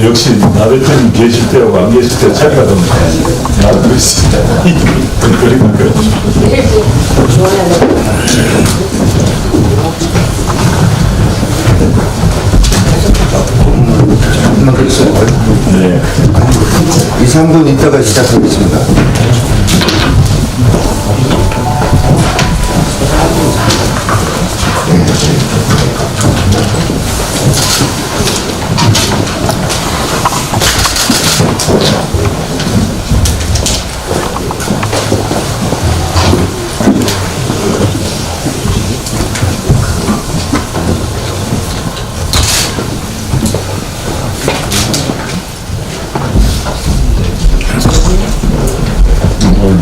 역시 나 대표님 계실 때하고 안 계실 때 차이가 좀 나고 있습니다. 그러니까 조금만 더 있어요. 네. 2, 3분 있다가 시작하겠습니다.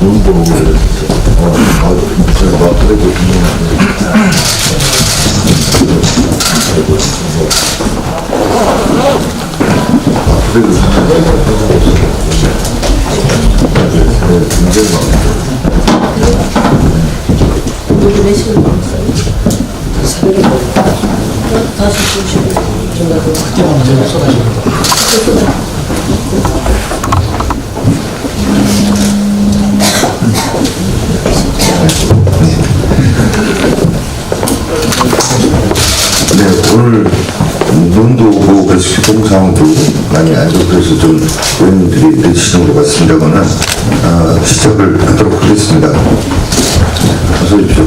눈도 제가 막 그래도 굉장히 오늘 몇 시간 먹었어요? 새벽에 먹었다. 5시, 2시 정도. 그때만 제가 쏟아집니다. 네, 오늘 눈도 오고 그래서 교통 상황도 많이 안 좋고 그래서 좀 의원님들이 늦으시는 것 같습니다만은 시작을 하도록 하겠습니다. 어서 오십시오.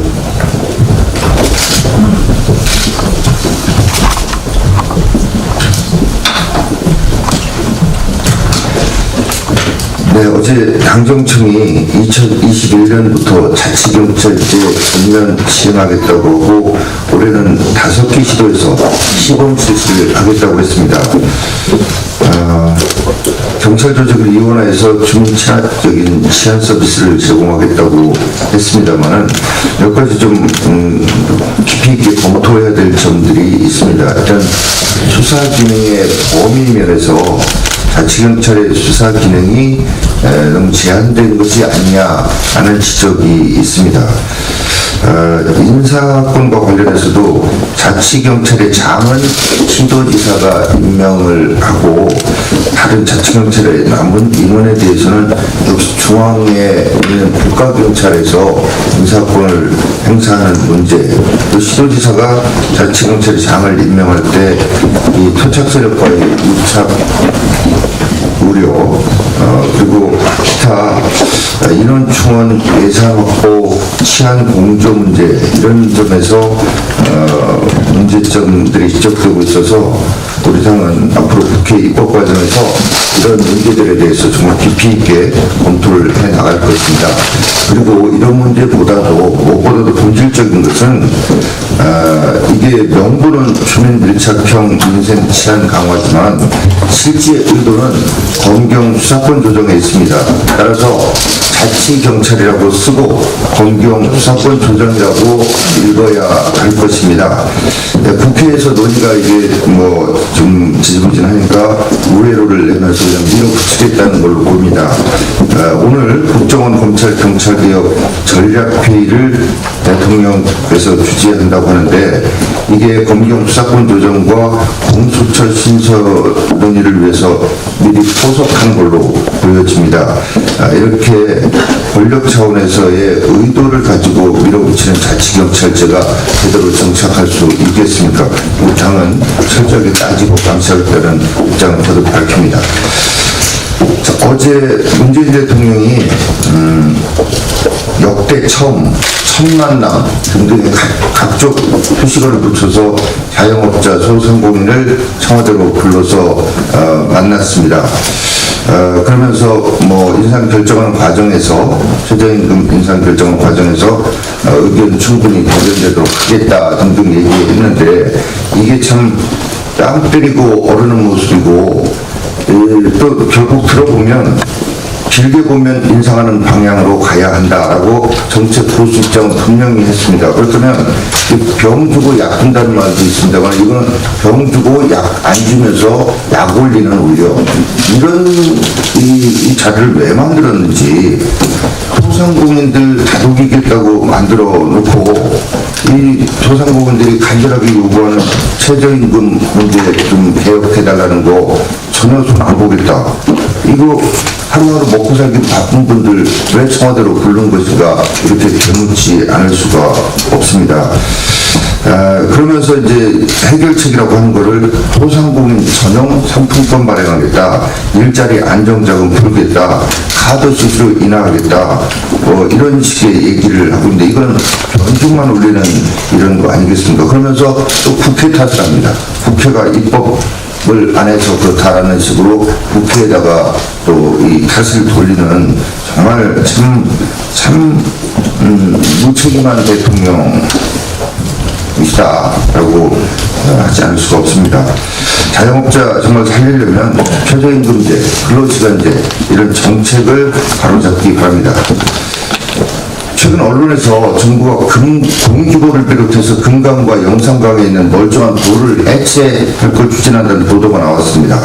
네, 어제 당정청이 2021년부터 자치경찰제 전면 시행하겠다고 하고 올해는 5개 시도에서 시범 실시를 하겠다고 했습니다. 경찰 조직을 이원화해서 주민 친화적인 치안 서비스를 제공하겠다고 했습니다만은 몇 가지 좀 깊이 있게 검토해야 될 점들이 있습니다. 일단 수사 기능의 범위 면에서 자치경찰의 수사 기능이 너무 제한된 것이 아니냐라는 지적이 있습니다. 인사권과 관련해서도 자치경찰의 장은 시도지사가 임명을 하고 다른 자치경찰의 남은 임원에 대해서는 역시 중앙에 있는 국가경찰에서 인사권을 행사하는 문제, 또 시도지사가 자치경찰의 장을 임명할 때 이 토착 세력과의 유착 우려, 그리고 기타 인원 충원 예산 확보, 치안 공조 문제 이런 점에서 문제점들이 지적되고 있어서 우리 당은 앞으로 국회 입법 과정에서 이런 문제들에 대해서 정말 깊이 있게 검토를 해 나갈 것입니다. 그리고 이런 문제보다도 무엇보다도 본질적인 것은 이게 명분은 주민 밀착형 민생 치안 강화지만 실제 의도는 검경 수사권 조정에 있습니다. 따라서 자치경찰이라고 쓰고 검경 수사권 조정이라고 읽어야 할 것입니다. 네, 국회에서 논의가 이게 뭐 좀 지지부진하니까 우회로를 내면서 그냥 밀어붙이겠다는 걸로 보입니다. 오늘 국정원 검찰 경찰개혁 전략회의를 대통령께서 주재한다고 하는데 이게 검경 수사권 조정과 공수처 신설 논의를 위해서 미리 포석한 걸로 보여집니다. 이렇게 권력 차원에서의 의도를 가지고 밀어붙이는 자치경찰제가 제대로 정착할 수 있겠습니까? 우리 당은 철저하게 따지고 감시하겠다는 입장을 거듭 밝힙니다. 자, 어제 문재인 대통령이 역대 처음 첫 만남 등등의 각종 표시를 붙여서 자영업자 소상공인을 청와대로 불러서 만났습니다. 그러면서 뭐 인상 결정하는 과정에서 최저임금 인상 결정하는 과정에서 의견 충분히 대변되도록 하겠다 등등 얘기했는데 이게 참 땀 때리고 어르는 모습이고 또 결국 들어보면 길게 보면 인상하는 방향으로 가야 한다라고 정책 보수 입장은 분명히 했습니다. 그렇다면 병 주고 약 준다는 말도 있습니다만 이거는 병 주고 약 안 주면서 약 올리는 오히려 이런 이 자리를 왜 만들었는지 소상공인들 다독이겠다고 만들어 놓고 이 소상공인들이 간절하게 요구하는 최저임금 문제 좀 개혁해달라는 거 전혀 손 안 보겠다. 이거 하루하루 먹고 살기 바쁜 분들 왜 청와대로 부르는 것인가 이렇게 되묻지 않을 수가 없습니다. 그러면서 이제 해결책이라고 하는 거를 소상공인 전용 상품권 발행하겠다, 일자리 안정자금 풀겠다, 카드 수수료 인하하겠다, 이런 식의 얘기를 하고 있는데 이거는 변죽만 올리는 이런 거 아니겠습니까? 그러면서 또 국회 탓을 합니다. 국회가 입법을 안 해서 그렇다라는 식으로 국회에다가 또 이 탓을 돌리는 정말 참 무책임한 대통령 이다라고 하지 않을 수가 없습니다. 자영업자 정말 살리려면 최저임금제, 근로시간제 이런 정책을 바로잡기 바랍니다. 최근 언론에서 정부가 공기보를 비롯해서 금강과 영산강에 있는 멀쩡한 돌을 해체할 걸 추진한다는 보도가 나왔습니다.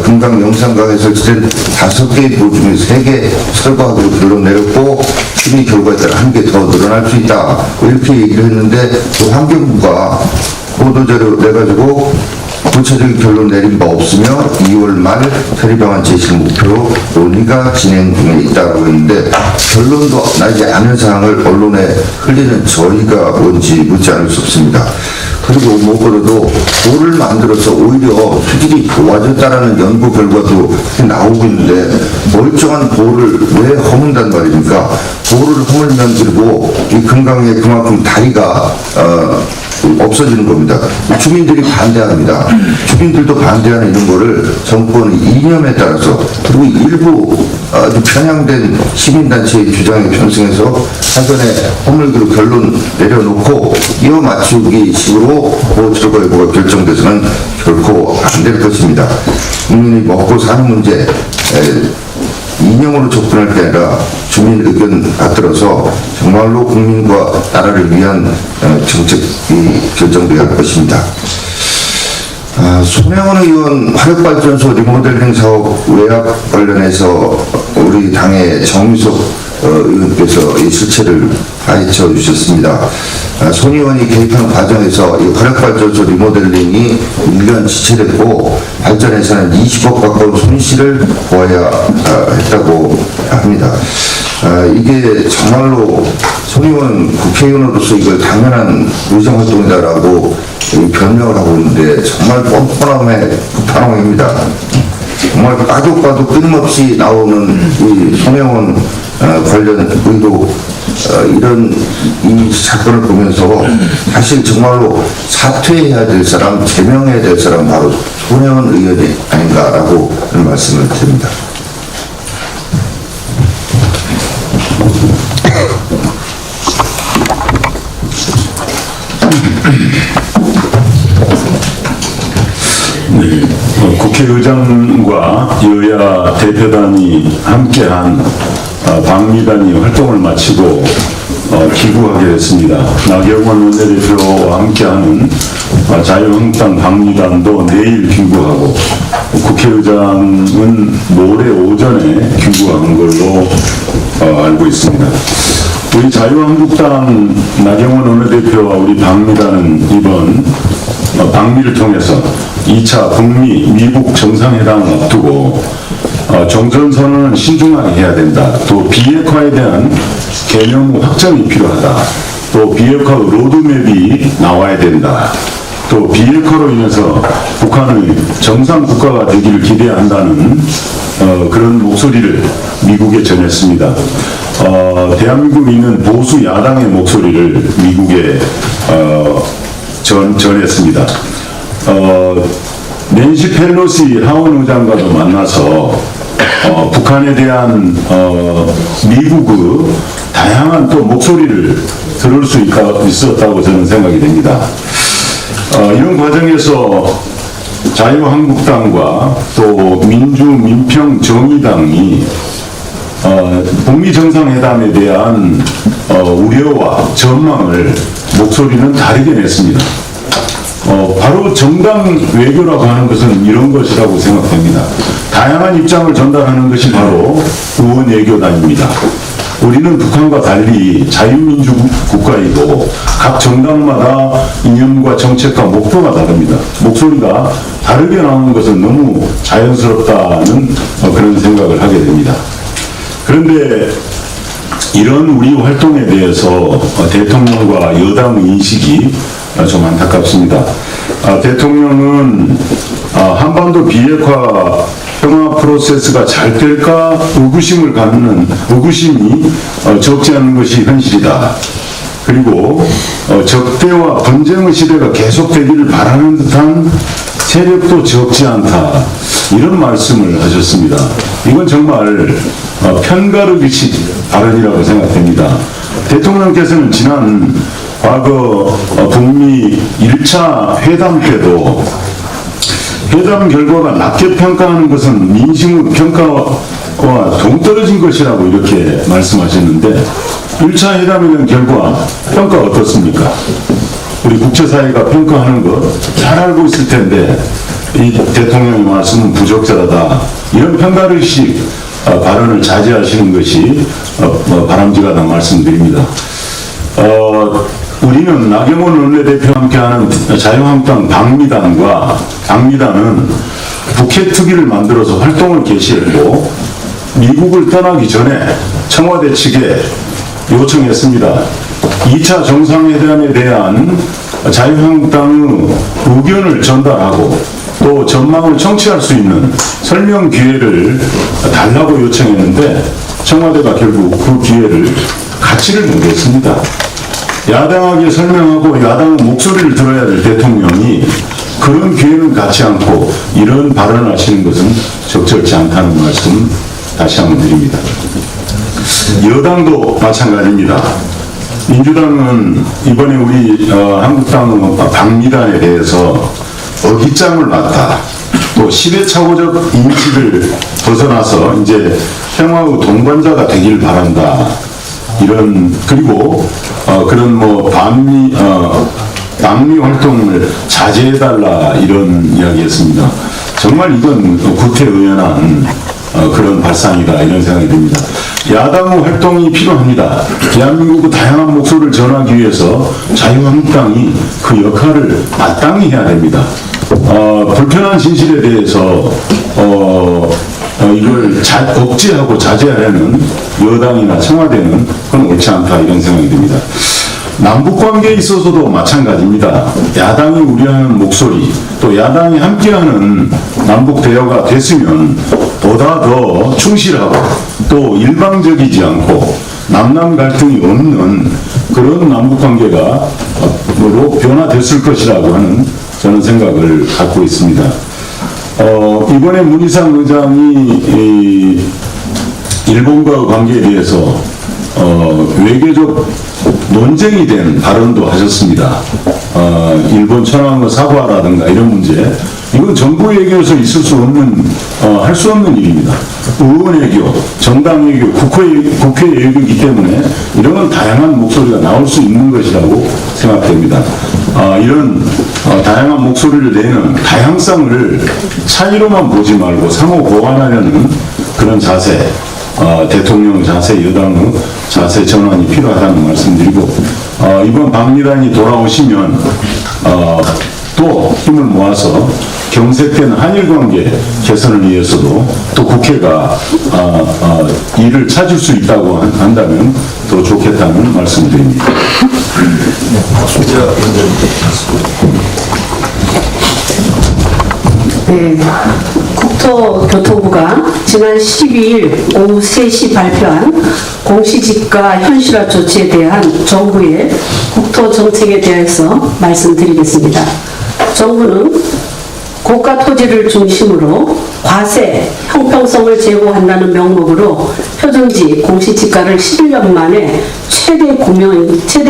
금강 영산강에 설치된 5개의 돌 중에 3개 철거하기로 결론 내렸고 추진 결과에 따라 1개 더 늘어날 수 있다, 이렇게 얘기를 했는데 또 환경부가 보도자료 내가지고 구체적인 결론 내린 바 없으며 2월 말 처리방안 제시를 목표로 논의가 진행 중에 있다고 했는데 결론도 나지 않은 사항을 언론에 흘리는 저희가 뭔지 묻지 않을 수 없습니다. 그리고 무엇보다도 돌을 만들어서 오히려 수질이 좋아졌다라는 연구 결과도 나오고 있는데 멀쩡한 돌을 왜 허문단 말입니까? 돌을 허물면 그리고 이 금강에 그만큼 다리가 없어지는 겁니다. 주민들이 반대합니다. 주민들도 반대하는 이런 거를 정권의 이념에 따라서 그리고 일부 아주 편향된 시민단체의 주장에 편승해서 사전에 허물기로 결론 내려놓고 이어 맞추기 식으로 보호철거 여부가 결정돼서는 결코 안 될 것입니다. 국민이 먹고 사는 문제 이념으로 접근할 게 아니라 주민 의견 받들어서 정말로 국민과 나라를 위한 정책이 결정되어야 할 것입니다. 손혜원 의원 화력발전소 리모델링 사업 외압 관련해서 우리 당의 정미석 의원께서 이 실체를 파헤쳐 주셨습니다. 손 의원이 개입하는 과정에서 이 화력발전소 리모델링이 1년 지체됐고 발전 예산은 20억 가까운 손실을 보아야 했다고 합니다. 이게 정말로 손 의원 국회의원으로서 이걸 당연한 의정활동이다라고 변명을 하고 있는데 정말 뻔뻔함의 끝판왕입니다. 정말 봐도 끊임없이 나오는 이 손혜원 관련 의도 이런 이 사건을 보면서 사실 정말로 사퇴해야 될 사람, 제명해야 될 사람 바로 손혜원 의원이 아닌가라고 말씀을 드립니다. 네, 국회의장과 여야 대표단이 함께한 방미단이 활동을 마치고 귀국하게 됐습니다. 나경원 원내대표와 함께하는 자유한국당 방미단도 내일 귀국하고 국회의장은 모레 오전에 귀국하는 걸로 알고 있습니다. 우리 자유한국당 나경원 원내대표와 우리 방미단은 이번 방미를 통해서 2차 북미 미국 정상회담을 앞두고 정전선언은 신중하게 해야 된다. 또 비핵화에 대한 개념 확정이 필요하다. 또 비핵화 로드맵이 나와야 된다. 또 비핵화로 인해서 북한의 정상 국가가 되기를 기대한다는 그런 목소리를 미국에 전했습니다. 대한민국에 있는 보수 야당의 목소리를 미국에 전했습니다. 낸시 펠로시 하원 의장과도 만나서 북한에 대한 미국의 다양한 또 목소리를 들을 수 있었다고 저는 생각이 됩니다. 이런 과정에서 자유한국당과 또 민주민평정의당이 북미 정상회담에 대한 우려와 전망을 목소리는 다르게 냈습니다. 바로 정당 외교라고 하는 것은 이런 것이라고 생각됩니다. 다양한 입장을 전달하는 것이 바로 의원 외교단입니다. 우리는 북한과 달리 자유민주 국가이고 각 정당마다 이념과 정책과 목표가 다릅니다. 목소리가 다르게 나오는 것은 너무 자연스럽다는 그런 생각을 하게 됩니다. 그런데 이런 우리 활동에 대해서 대통령과 여당의 인식이 좀 안타깝습니다. 대통령은 한반도 비핵화 평화 프로세스가 잘 될까 의구심이 적지 않은 것이 현실이다. 그리고 적대와 분쟁의 시대가 계속되기를 바라는 듯한 세력도 적지 않다. 이런 말씀을 하셨습니다. 이건 정말 편가르기식 발언이라고 생각됩니다. 대통령께서는 지난 과거 북미 1차 회담 때도 회담 결과가 낮게 평가하는 것은 민심의 평가와 동떨어진 것이라고 이렇게 말씀하셨는데 1차 회담에 대한 결과 평가 어떻습니까? 우리 국제사회가 평가하는 거 잘 알고 있을 텐데 이 대통령의 말씀은 부적절하다. 이런 편가르식 발언을 자제하시는 것이 바람직하다는 말씀드립니다. 우리는 나경원 원내대표와 함께하는 자유한국당 당미단은 북핵 특위를 만들어서 활동을 개시했고 미국을 떠나기 전에 청와대 측에 요청했습니다. 2차 정상회담에 대한 자유한국당의 의견을 전달하고 또 전망을 청취할 수 있는 설명 기회를 달라고 요청했는데 청와대가 결국 그 기회를 갖지를 못했습니다. 야당에게 설명하고 야당의 목소리를 들어야 될 대통령이 그런 기회는 갖지 않고 이런 발언을 하시는 것은 적절치 않다는 말씀 다시 한번 드립니다. 여당도 마찬가지입니다. 민주당은 이번에 우리 한국당 당미단에 대해서 어깃장을 놨다. 또 시대착오적 인식을 벗어나서 이제 평화의 동반자가 되길 바란다. 이런 그리고 그런 뭐 방미 활동을 자제해달라 이런 이야기했습니다. 정말 이건 구태의연한 그런 발상이다 이런 생각이 듭니다. 야당의 활동이 필요합니다. 대한민국의 다양한 목소리를 전하기 위해서 자유한국당이 그 역할을 마땅히 해야 됩니다. 불편한 진실에 대해서 이걸 억제하고 자제하려는 여당이나 청와대는 그건 옳지 않다 이런 생각이 듭니다. 남북관계에 있어서도 마찬가지입니다. 야당이 우려하는 목소리 또 야당이 함께하는 남북 대화가 됐으면 보다 더 충실하고 또 일방적이지 않고 남남 갈등이 없는 그런 남북관계가 변화됐을 것이라고 하는 저는 생각을 갖고 있습니다. 이번에 문희상 의장이 일본과의 관계에 대해서 외교적 논쟁이 된 발언도 하셨습니다. 일본 천황의 사과라든가 이런 문제 이건 정부 외교에서 있을 수 없는 할 수 없는 일입니다. 의원 외교, 정당 외교, 국회 외교이기 때문에 이런 건 다양한 목소리가 나올 수 있는 것이라고 생각됩니다. 이런 다양한 목소리를 내는 다양성을 차이로만 보지 말고 상호 보완하려는 그런 자세 대통령 자세, 여당의 자세 전환이 필요하다는 말씀드리고 이번 방미단이 돌아오시면 또 힘을 모아서 경색된 한일관계 개선을 위해서도 또 국회가 일을 찾을 수 있다고 한다면 더 좋겠다는 말씀을 드립니다. 네, 국토교통부가 지난 12일 오후 3시 발표한 공시지가 현실화 조치에 대한 정부의 국토정책에 대해서 말씀드리겠습니다. 정부는 고가 토지를 중심으로 과세, 형평성을 제고한다는 명목으로 표준지 공시지가를 11년 만에 최대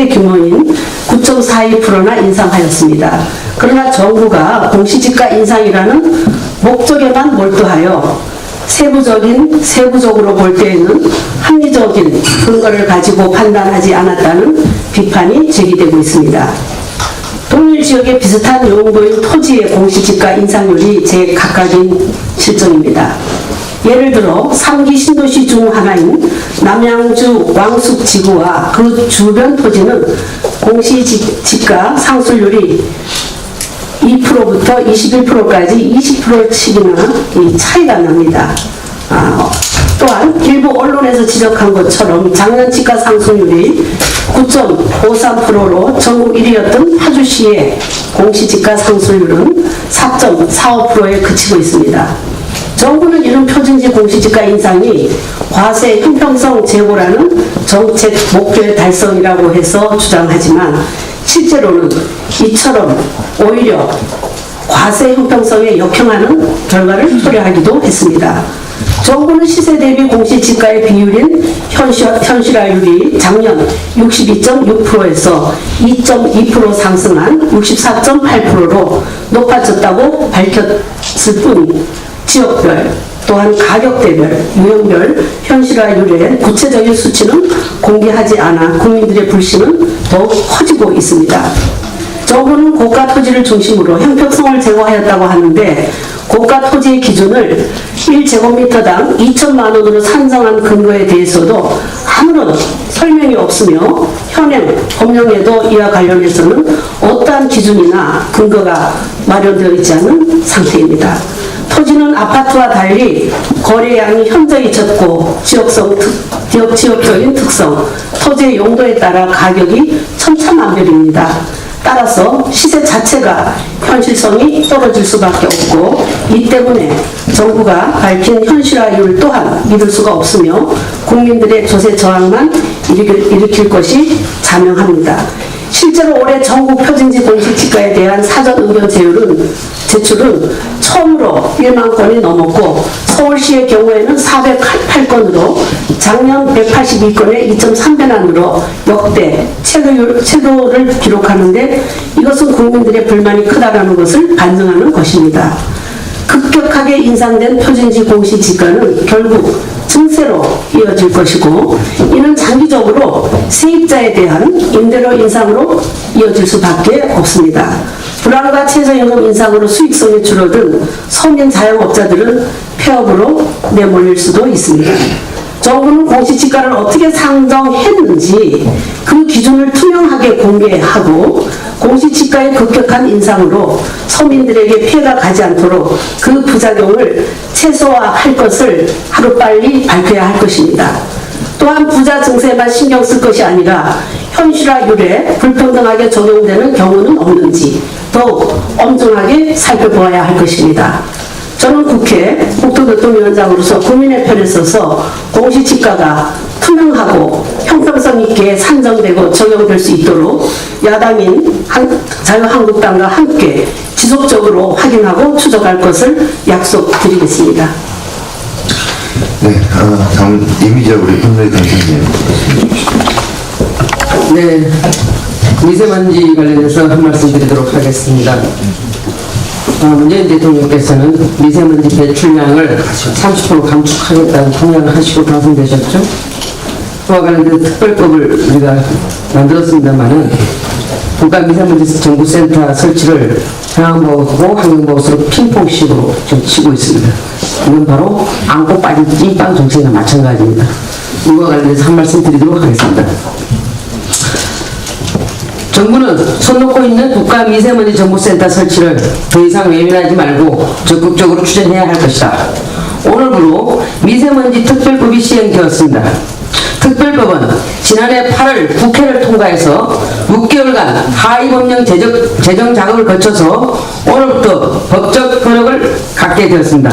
규모인 9.42%나 인상하였습니다. 그러나 정부가 공시지가 인상이라는 목적에만 몰두하여 세부적으로 볼 때에는 합리적인 근거를 가지고 판단하지 않았다는 비판이 제기되고 있습니다. 동일 지역의 비슷한 용도인 토지의 공시지가 인상률이 제각각인 실정입니다. 예를 들어 3기 신도시 중 하나인 남양주 왕숙지구와 그 주변 토지는 공시지가 상수율이 2%부터 21%까지 20%씩이나 차이가 납니다. 또한 일부 언론에서 지적한 것처럼 작년 지가 상승률이 9.53%로 전국 1위였던 파주시의 공시지가 상승률은 4.45%에 그치고 있습니다. 정부는 이런 표준지 공시지가 인상이 과세 형평성 제고라는 정책 목표의 달성이라고 해서 주장하지만 실제로는 이처럼 오히려 과세 형평성에 역행하는 결과를 초래하기도 했습니다. 정부는 시세 대비 공시지가의 비율인 현실화율이 작년 62.6%에서 2.2% 상승한 64.8%로 높아졌다고 밝혔을 뿐 지역별 또한 가격대별, 유형별 현실화율의 구체적인 수치는 공개하지 않아 국민들의 불신은 더욱 커지고 있습니다. 정부는 고가 토지를 중심으로 형평성을 제고하였다고 하는데 고가 토지의 기준을 1제곱미터당 2천만 원으로 산정한 근거에 대해서도 아무런 설명이 없으며 현행 법령에도 이와 관련해서는 어떠한 기준이나 근거가 마련되어 있지 않은 상태입니다. 토지는 아파트와 달리 거래량이 현저히 적고 지역적인 특성, 토지의 용도에 따라 가격이 천차만별입니다. 따라서 시세 자체가 현실성이 떨어질 수밖에 없고 이 때문에 정부가 밝힌 현실화율 또한 믿을 수가 없으며 국민들의 조세 저항만 일으킬 것이 자명합니다. 실제로 올해 전국 표준지 공시지가에 대한 사전 의견 제출은 처음으로 1만 건이 넘었고 서울시의 경우에는 408건으로 작년 182건의 2.3배난으로 역대 최고를 기록하는데 이것은 국민들의 불만이 크다라는 것을 반증하는 것입니다. 급격하게 인상된 표준지 공시지가는 결국 증세로 이어질 것이고 이는 장기적으로 세입자에 대한 임대료 인상으로 이어질 수밖에 없습니다. 불황과 최저임금 인상으로 수익성이 줄어든 서민 자영업자들은 폐업으로 내몰릴 수도 있습니다. 정부는 공시지가를 어떻게 상정했는지 그 기준을 투명하게 공개하고 공시지가의 급격한 인상으로 서민들에게 피해가 가지 않도록 그 부작용을 최소화할 것을 하루빨리 밝혀야 할 것입니다. 또한 부자 증세만 신경 쓸 것이 아니라 현실화율에 불평등하게 적용되는 경우는 없는지 더욱 엄중하게 살펴보아야 할 것입니다. 저는 국회 국토교통위원장으로서 국민의 편에 서서 공시지가가 투명하고 형평성 있게 산정되고 적용될 수 있도록 야당인 자유한국당과 함께 지속적으로 확인하고 추적할 것을 약속드리겠습니다. 네, 다음 이미자 우리 현대 강사님. 네, 미세먼지 관련해서 한 말씀 드리도록 하겠습니다. 문재인 대통령께서는 미세먼지 배출량을 30% 감축하겠다는 공약을 하시고 당선되셨죠. 그와 관련된 특별법을 우리가 만들었습니다만은 국가미세먼지 정보센터 설치를 해양보호하고 환경보호소로 핑퐁식으로 좀 치고 있습니다. 이건 바로 안고 빠진 찐빵 정책과 마찬가지입니다. 이와 관련해서 한 말씀 드리도록 하겠습니다. 정부는 손 놓고 있는 국가미세먼지 정보센터 설치를 더 이상 외면하지 말고 적극적으로 추진해야 할 것이다. 오늘부로 미세먼지 특별법이 시행되었습니다. 특별법은 지난해 8월 국회를 통과해서 6개월간 하위법령 제정 작업을 거쳐서 오늘부터 법적 효력을 갖게 되었습니다.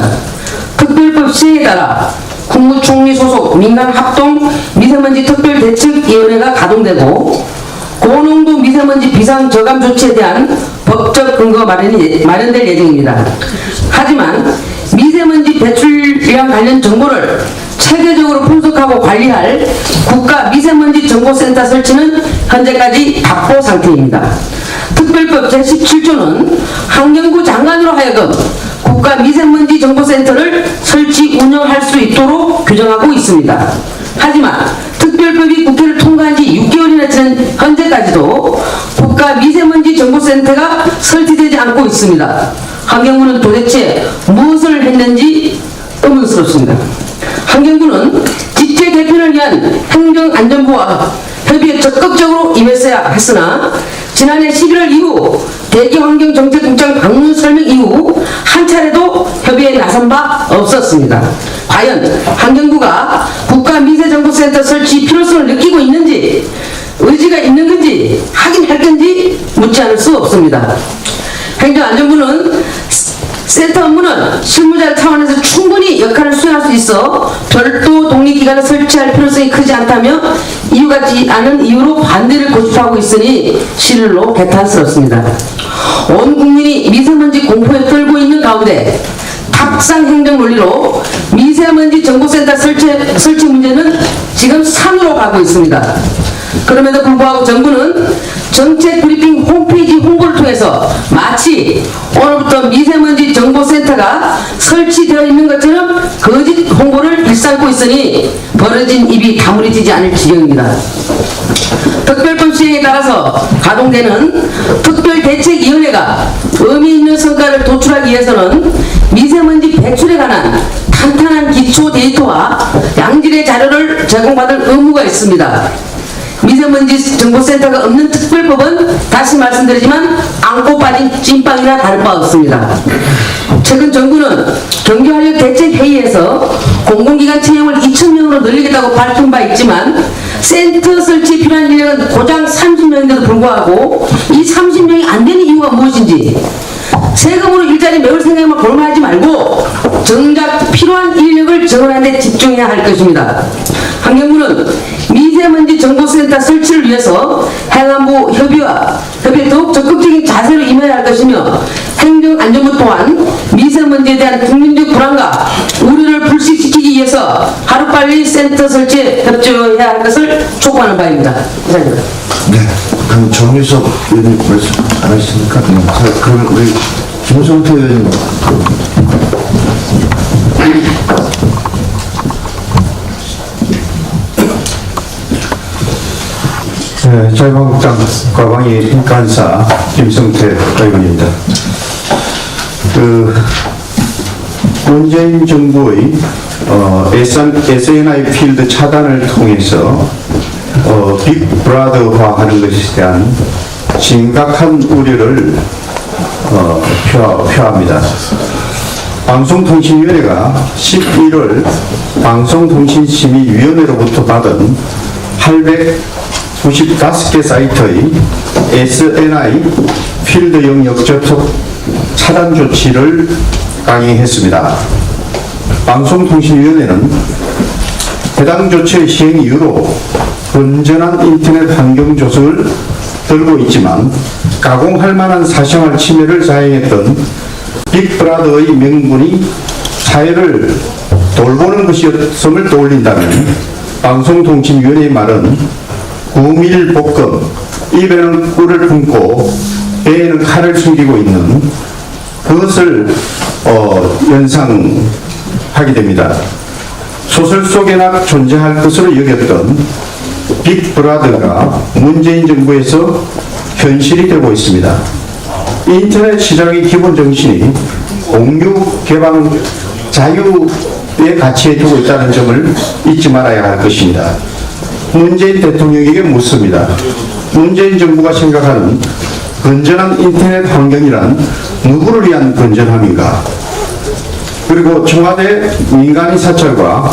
특별법 시행에 따라 국무총리 소속 민간합동 미세먼지 특별대책위원회가 가동되고 고농도 미세먼지 비상저감 조치에 대한 법적 근거 마련될 예정입니다. 하지만 미세먼지 배출량 관련 정보를 체계적으로 분석하고 관리할 국가 미세먼지 정보센터 설치는 현재까지 답보 상태입니다. 특별법 제17조는 환경부 장관으로 하여금 국가 미세먼지 정보센터를 설치 운영할 수 있도록 규정하고 있습니다. 하지만 특별법이 국회를 통과한 지 6개월이나 지난 현재까지도 국가 미세먼지 정보센터가 설치되지 않고 있습니다. 환경부는 도대체 무엇을 했는지 의문스럽습니다. 환경부는 직제 개편을 위한 행정안전부와 협의에 적극적으로 임했어야 했으나 지난해 11월 이후 대기환경정책국장 방문 설명 이후 한 차례도 협의에 나선 바 없었습니다. 과연 환경부가 국가미세정보센터 설치 필요성을 느끼고 있는지, 의지가 있는 건지 확인할 건지 묻지 않을 수 없습니다. 행정안전부는 센터 업무는 실무자 차원에서 충분히 역할을 수행할 수 있어 별도 독립기관을 설치할 필요성이 크지 않다며 이유 같지 않은 이유로 반대를 고집하고 있으니 실로 개탄스럽습니다. 온 국민이 미세먼지 공포에 떨고 있는 가운데 탁상 행정 논리로 미세먼지 정보센터 설치 문제는 지금 산으로 가고 있습니다. 그럼에도 불구하고 정부는 정책 브리핑 홈페이지 홍보를 통해서 마치 오늘부터 미세먼지 정보센터가 설치되어 있는 것처럼 거짓 홍보를 일삼고 있으니 벌어진 입이 다물어지지 않을 지경입니다. 특별법 시행에 따라서 가동되는 특별대책위원회가 의미 있는 성과를 도출하기 위해서는 미세먼지 배출에 관한 탄탄한 기초 데이터와 양질의 자료를 제공받을 의무가 있습니다. 미세먼지 정보센터가 없는 특별법은 다시 말씀드리지만 안고 빠진 찐빵이나 다를 바 없습니다. 최근 정부는 경기활력대책회의에서 공공기관 채용을 2,000명으로 늘리겠다고 밝힌 바 있지만 센터 설치에 필요한 인력은 고작 30명인데도 불구하고 이 30명이 안 되는 이유가 무엇인지, 세금으로 일자리 메울 생각만 골마하지 말고 정작 필요한 인력을 정원하는 데 집중해야 할 것입니다. 환경부는 미세먼지 정보센터 설치를 위해서 행안부 협의에 더욱 적극적인 자세로 임해야 할 것이며 행정안전부 또한 미세먼지에 대한 국민적 불안과 우려를 불식시키기 위해서 하루빨리 센터 설치에 협조해야 할 것을 촉구하는 바입니다. 이상입니다. 네. 그럼 정유석 의원님 말씀 안 하시니까. 자, 그러면 우리 김성태 의원님. 네, 자유한국당 과방위 간사 김성태 의원입니다. 문재인 정부의 SNI 필드 차단을 통해서 빅브라더화하는 것에 대한 심각한 우려를 표합니다. 방송통신위원회가 11월 방송통신심의위원회로부터 받은 895개 사이트의 SNI 필드 영역 접속 차단 조치를 강행했습니다. 방송통신위원회는 해당 조치의 시행 이후로 건전한 인터넷 환경 조성을 들고 있지만 가공할 만한 사생활 침해를 자행했던 빅브라더의 명분이 사회를 돌보는 것이었음을 떠올린다면 방송통신위원회의 말은 구밀복금, 입에는 꿀을 품고 배에는 칼을 숨기고 있는 그것을 연상하게 됩니다. 소설 속에나 존재할 것으로 여겼던 빅브라더가 문재인 정부에서 현실이 되고 있습니다. 인터넷 시장의 기본 정신이 공유, 개방, 자유의 가치에 두고 있다는 점을 잊지 말아야 할 것입니다. 문재인 대통령에게 묻습니다. 문재인 정부가 생각하는 건전한 인터넷 환경이란 누구를 위한 건전함인가? 그리고 청와대 민간인 사찰과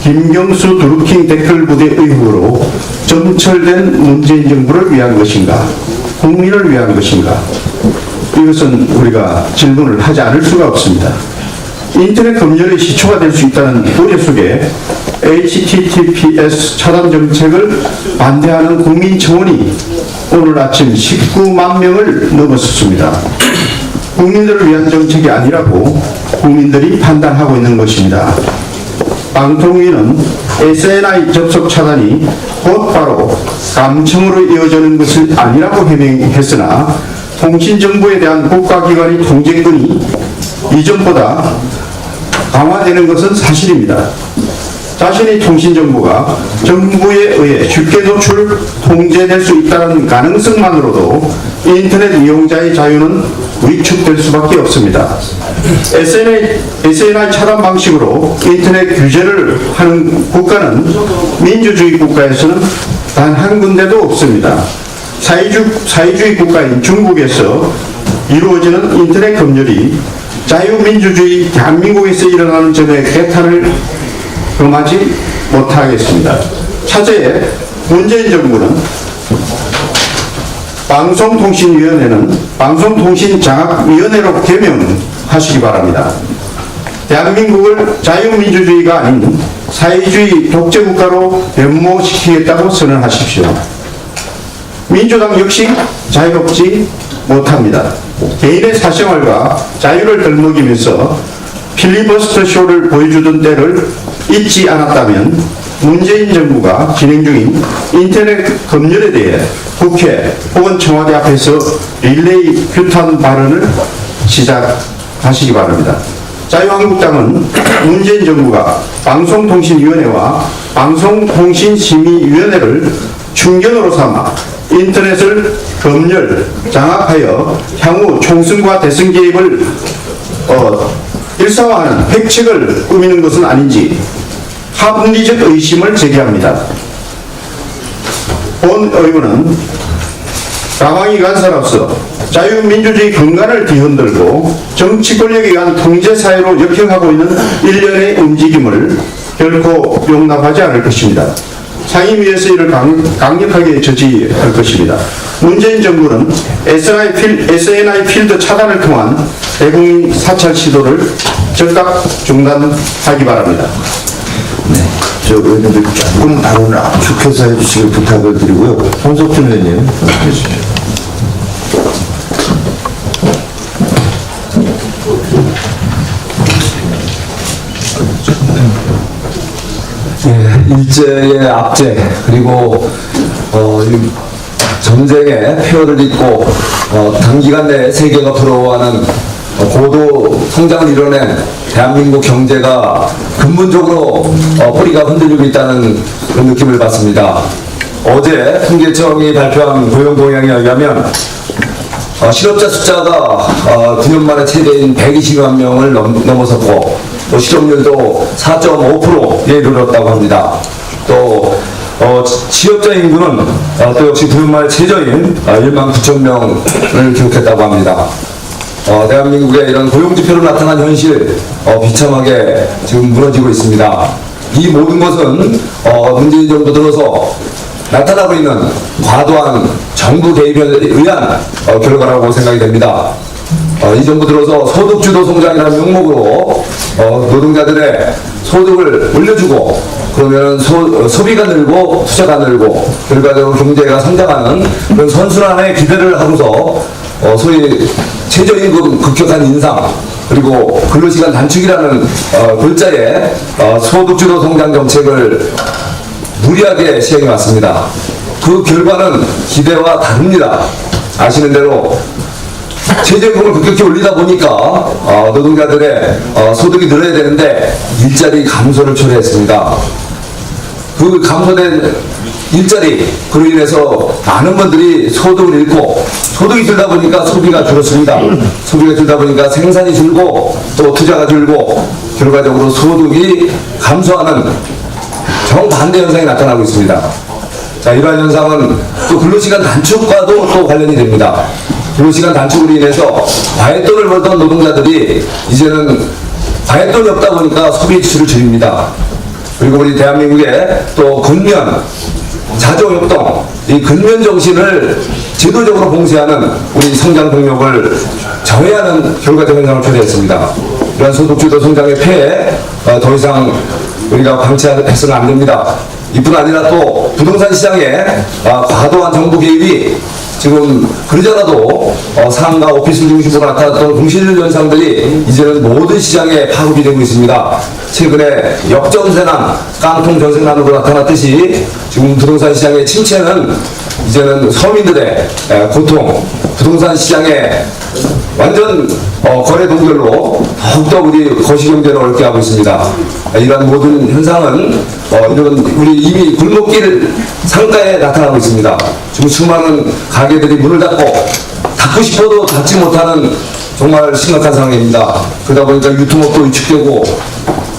김경수 드루킹 댓글 부대 의혹으로 점철된 문재인 정부를 위한 것인가? 국민을 위한 것인가? 이것은 우리가 질문을 하지 않을 수가 없습니다. 인터넷 검열의 시초가 될 수 있다는 우려 속에 HTTPS 차단 정책을 반대하는 국민 청원이 오늘 아침 19만 명을 넘어섰습니다. 국민들을 위한 정책이 아니라고 국민들이 판단하고 있는 것입니다. 방통위는 SNI 접속 차단이 곧바로 감청으로 이어지는 것이 아니라고 해명했으나 통신정보에 대한 국가기관의 통제권이 이전보다 강화되는 것은 사실입니다. 자신의 통신 정보가 정부에 의해 쉽게 노출, 통제될 수 있다는 가능성만으로도 인터넷 이용자의 자유는 위축될 수밖에 없습니다. SNI 차단 방식으로 인터넷 규제를 하는 국가는 민주주의 국가에서는 단 한 군데도 없습니다. 사회주의 국가인 중국에서 이루어지는 인터넷 검열이 자유민주주의 대한민국에서 일어나는 점에 개탄을 금하지 못하겠습니다. 차제에 문재인 정부는 방송통신위원회는 방송통신장악위원회로 개명하시기 바랍니다. 대한민국을 자유민주주의가 아닌 사회주의 독재국가로 변모시키겠다고 선언하십시오. 민주당 역시 자유롭지 못합니다. 개인의 사생활과 자유를 들먹이면서 필리버스터 쇼를 보여주던 때를 잊지 않았다면 문재인 정부가 진행 중인 인터넷 검열에 대해 국회 혹은 청와대 앞에서 릴레이 규탄 발언을 시작하시기 바랍니다. 자유한국당은 문재인 정부가 방송통신위원회와 방송통신심의위원회를 충견으로 삼아 인터넷을 검열, 장악하여 향후 총선과 대선 개입을 일상화하는 획책을 꾸미는 것은 아닌지 합리적 의심을 제기합니다. 본 의원은 가방이 간사로서 자유민주주의 근간을 뒤흔들고 정치 권력에 의한 통제사회로 역행하고 있는 일련의 움직임을 결코 용납하지 않을 것입니다. 상임위에서 이를 강력하게 저지할 것입니다. 문재인 정부는 SNI 필드 차단을 통한 대국민 사찰 시도를 즉각 중단하기 바랍니다. 네, 저 의원님들 조금 발언을 압축해서 해주시길 부탁을 드리고요. 손석준 의원님 말씀해 주십시오. 일제의 압제 그리고 이 전쟁의 폐허를 딛고 단기간 내에 세계가 부러워하는 고도 성장을 이뤄낸 대한민국 경제가 근본적으로 뿌리가 흔들리고 있다는 그런 느낌을 받습니다. 어제 통계청이 발표한 고용 동향에 의하면 실업자 숫자가 9년 만에 최대인 120만 명을 넘어섰고 또 실업률도 4.5%에 이르렀다고 합니다. 또 취업자 인구는 또 역시 9년 만에 최저인 1만 9천 명을 기록했다고 합니다. 대한민국의 이런 고용지표로 나타난 현실 비참하게 지금 무너지고 있습니다. 이 모든 것은 문재인 정부 들어서 나타나고 있는 과도한 정부 개입에 의한 결과라고 생각이 됩니다. 이 정부 들어서 소득주도 성장이라는 명목으로 노동자들의 소득을 올려주고 그러면 소비가 늘고 투자가 늘고 결과적으로 경제가 성장하는 그런 선순환의 기대를 하고서 소위 최저임금 급격한 인상 그리고 근로시간 단축이라는 글자에 소득주도 성장 정책을 무리하게 시행해 왔습니다. 그 결과는 기대와 다릅니다. 아시는 대로 최저임금을 급격히 올리다 보니까 노동자들의 소득이 늘어야 되는데 일자리 감소를 초래했습니다. 그 감소된 일자리 그로 인해서 많은 분들이 소득을 잃고 소득이 줄다 보니까 소비가 줄었습니다. 소비가 줄다 보니까 생산이 줄고 또 투자가 줄고 결과적으로 소득이 감소하는 정반대 현상이 나타나고 있습니다. 자, 이러한 현상은 또 근로시간 단축과도 또 관련이 됩니다. 근로시간 단축으로 인해서 과외돈을 벌던 노동자들이 이제는 과외돈이 없다 보니까 소비 지출을 줄입니다. 그리고 우리 대한민국의 또 근면, 자조협동, 이 근면 정신을 제도적으로 봉쇄하는 우리 성장 동력을 저해하는 결과적 현상을 초래했습니다. 이러한 소득주도 성장의 폐해 더 이상 우리가 방치해서는 안 됩니다. 이뿐 아니라 또 부동산 시장에 과도한 정부 개입이 지금 그러잖아도 상가 오피스 중심으로 나타났던 공실률 현상들이 이제는 모든 시장에 파급이 되고 있습니다. 최근에 역전세난, 깡통 전세난으로 나타났듯이 지금 부동산 시장의 침체는 이제는 서민들의 고통, 부동산 시장에 완전 거래 동결로 더욱더 우리 거시경제를 어렵게 하고 있습니다. 이러한 모든 현상은 이런 우리 이미 골목길 상가에 나타나고 있습니다. 지금 수많은 가게들이 문을 닫고 싶어도 닫지 못하는 정말 심각한 상황입니다. 그러다 보니까 유통업도 위축되고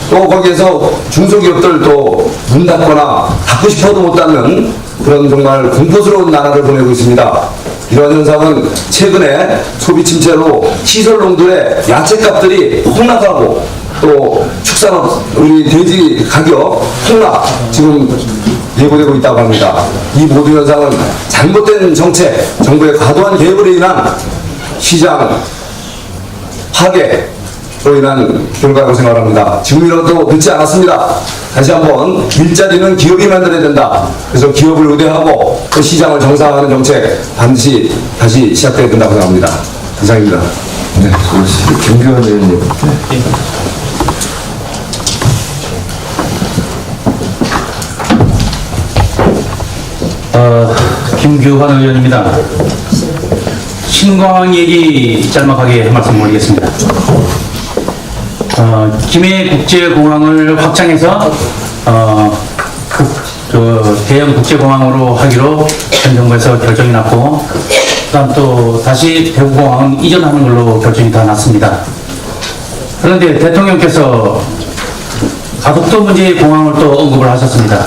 또 거기에서 중소기업들도 문 닫거나 닫고 싶어도 못 닫는 그런 정말 공포스러운 나라를 보내고 있습니다. 이런 현상은 최근에 소비 침체로 시설농들의 야채값들이 폭락하고 또 축산업 우리 돼지 가격 폭락 지금 예고되고 있다고 합니다. 이 모든 현상은 잘못된 정책, 정부의 과도한 개입으로 인한 시장 파괴로 인한 결과라고 생각합니다. 지금이라도 늦지 않았습니다. 다시 한번 일자리는 기업이 만들어야 된다. 그래서 기업을 우대하고 그 시장을 정상화하는 정책 반드시 다시 시작돼야 된다고 생각합니다. 이상입니다. 네, 그렇습니다. 김규환 의원님. 네. 김규환 의원입니다. 신공항 얘기 짤막하게 말씀 드리겠습니다. 김해국제공항을 확장해서 대형 국제공항으로 하기로 현 정부에서 결정이 났고, 그다음 또 다시 대구공항 이전하는 걸로 결정이 다 났습니다. 그런데 대통령께서 가덕도 문제의 공항을 또 언급을 하셨습니다.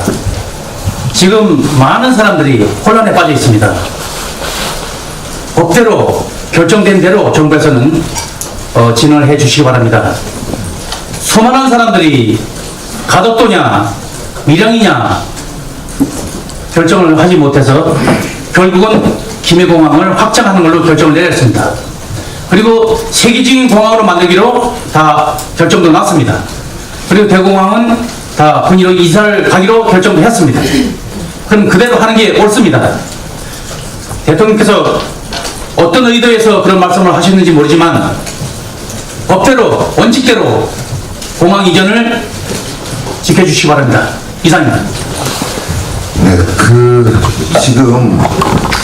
지금 많은 사람들이 혼란에 빠져 있습니다. 법대로 결정된 대로 정부에서는 진행을 해 주시기 바랍니다. 수많은 사람들이 가덕도냐 밀양이냐 결정을 하지 못해서 결국은 김해공항을 확장하는 걸로 결정을 내렸습니다. 그리고 세계적인 공항으로 만들기로 다 결정도 났습니다. 그리고 대공항은 다 분리로 이사를 가기로 결정도 했습니다. 그럼 그대로 하는 게 옳습니다. 대통령께서 어떤 의도에서 그런 말씀을 하셨는지 모르지만 법대로 원칙대로 공항 이전을 지켜주시기 바랍니다. 이상입니다. 네, 지금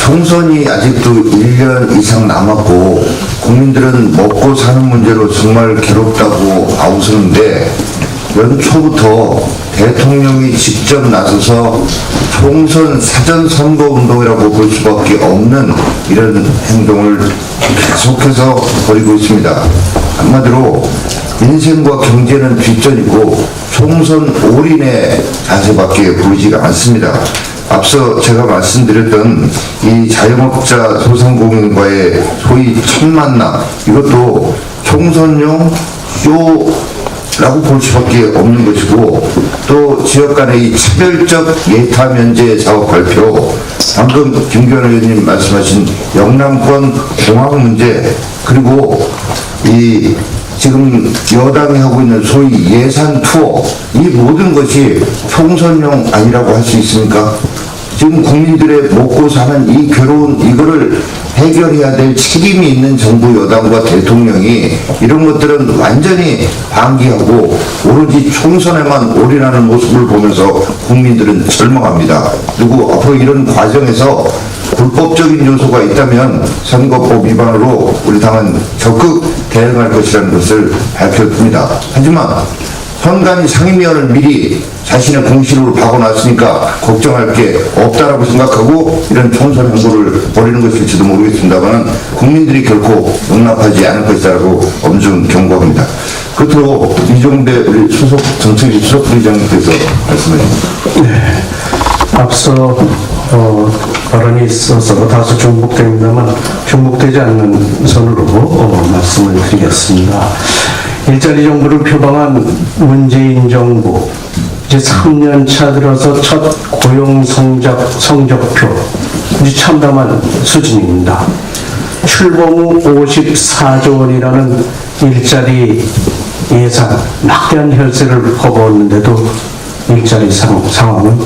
총선이 아직도 1년 이상 남았고 국민들은 먹고 사는 문제로 정말 괴롭다고 아우성인데 연초부터 대통령이 직접 나서서 총선 사전 선거 운동이라고 볼 수밖에 없는 이런 행동을 계속해서 벌이고 있습니다. 한마디로 민생과 경제는 뒷전이고 총선 올인의 자세밖에 보이지가 않습니다. 앞서 제가 말씀드렸던 이 자영업자 소상공인과의 소위 첫 만남, 이것도 총선용 쇼라고 볼 수밖에 없는 것이고, 또 지역 간의 이 차별적 예타 면제 사업 발표, 방금 김규환 의원님 말씀하신 영남권 공항 문제, 그리고 이 지금 여당이 하고 있는 소위 예산 투어, 이 모든 것이 총선용 아니라고 할 수 있습니까? 지금 국민들의 먹고 사는 이 괴로운 이거를 해결해야 될 책임이 있는 정부 여당과 대통령이 이런 것들은 완전히 방기하고 오로지 총선에만 올인하는 모습을 보면서 국민들은 절망합니다. 그리고 앞으로 이런 과정에서 불법적인 요소가 있다면 선거법 위반으로 우리 당은 적극 대응할 것이라는 것을 밝혔습니다. 하지만 선관위 상임위원을 미리 자신의 공신으로 박아놨으니까 걱정할 게 없다라고 생각하고 이런 총선 행보를 벌이는 것일지도 모르겠습니다만 국민들이 결코 용납하지 않을 것이라고 엄중 경고합니다. 끝으로 이종배 우리 정책위 수석부의장님께서 말씀해 주십니다. 네. 앞서 발언이 있어서 다소 중복됩니다만 중복되지 않는 선으로 말씀을 드리겠습니다. 일자리 정부를 표방한 문재인 정부, 이제 3년 차 들어서 첫 고용 성적표, 아주 참담한 수준입니다. 출범 후 54조 원이라는 일자리 예산, 막대한 혈세를 퍼부었는데도 일자리 상황은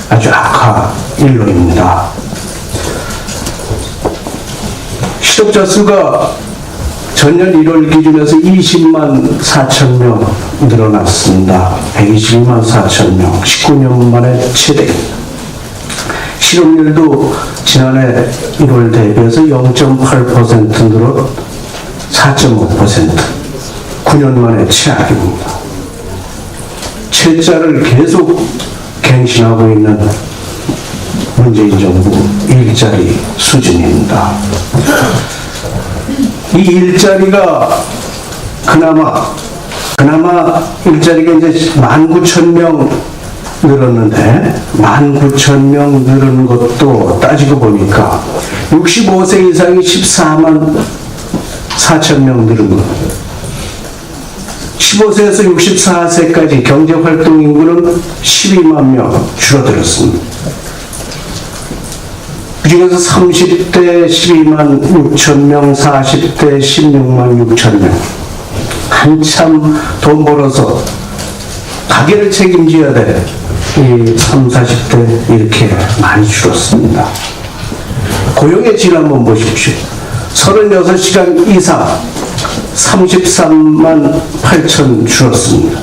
아주 악화 일로입니다. 실업자 수가 전년 1월 기준에서 20만 4천 명 늘어났습니다. 122만 4천 명, 19년 만에 최대. 실업률도 지난해 1월 대비해서 0.8% 늘어 4.5%. 9년 만에 최악입니다. 최자를 계속 갱신하고 있는 문재인 정부 일자리 수준입니다. 이 일자리가 그나마 일자리가 이제 19,000명 늘었는데 19,000명 늘은 것도 따지고 보니까 65세 이상이 14만 4천 명 늘은 겁니다. 15세에서 64세까지 경제활동 인구는 12만 명 줄어들었습니다. 그중에서 30대 12만 6천 명, 40대 16만 6천 명. 한참 돈 벌어서 가게를 책임져야 돼. 이 30, 40대 이렇게 많이 줄었습니다. 고용의 질 한번 보십시오. 36시간 이상 33만 8천 줄었습니다.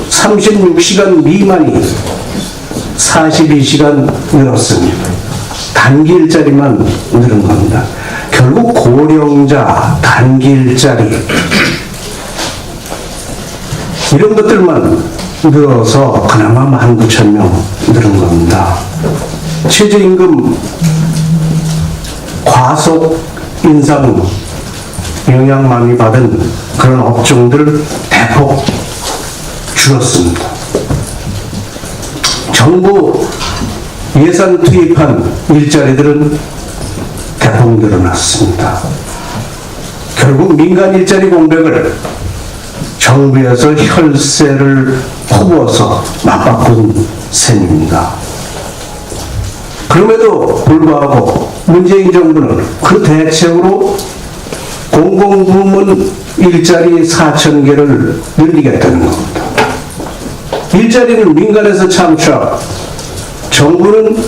36시간 미만이 42시간 늘었습니다. 단기 일자리만 늘은 겁니다. 결국 고령자, 단기 일자리 이런 것들만 늘어서 그나마 19,000명 늘은 겁니다. 최저임금 과속 인상 영향 많이 받은 그런 업종들 대폭 줄었습니다. 정부 예산 투입한 일자리들은 대폭 늘어났습니다. 결국 민간 일자리 공백을 정부에서 혈세를 퍼부어서 맞바꾼 셈입니다. 그럼에도 불구하고 문재인 정부는 그 대책으로 공공부문 일자리 4,000개를 늘리겠다는 겁니다. 일자리를 민간에서 창출하고 정부는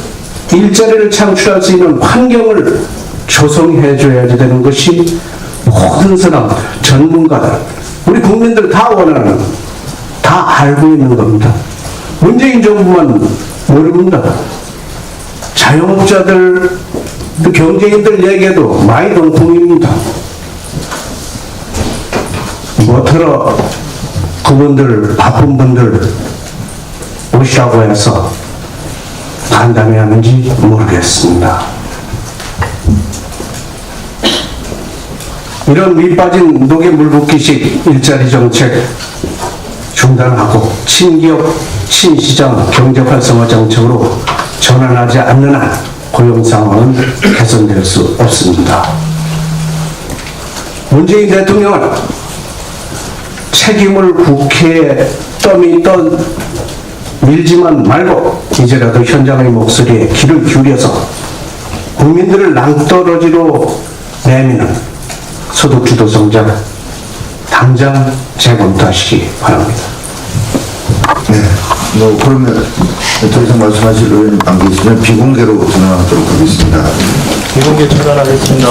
일자리를 창출할 수 있는 환경을 조성해 줘야 되는 것이 모든 사람, 전문가들, 우리 국민들 다 원하는, 다 알고 있는 겁니다. 문재인 정부만 모릅니다. 자영업자들, 경제인들 얘기해도 많이 동풍입니다. 뭐더러 그분들, 바쁜 분들 오시라고 해서 간담회 하는지 모르겠습니다. 이런 밑빠진 녹에 물 붓기식 일자리 정책 중단하고 친기업, 친시장 경제 활성화 정책으로 전환하지 않는 한 고용 상황은 개선될 수 없습니다. 문재인 대통령은 책임을 국회에 밀지만 말고 이제라도 현장의 목소리에 귀를 기울여서 국민들을 낭떠러지로 내미는 소득주도 성장 당장 재검토하시기 바랍니다. 네, 그러면 더 이상 말씀하실 의원님 안 계시면 비공개로 진행하도록 하겠습니다. 비공개 처단하겠습니다.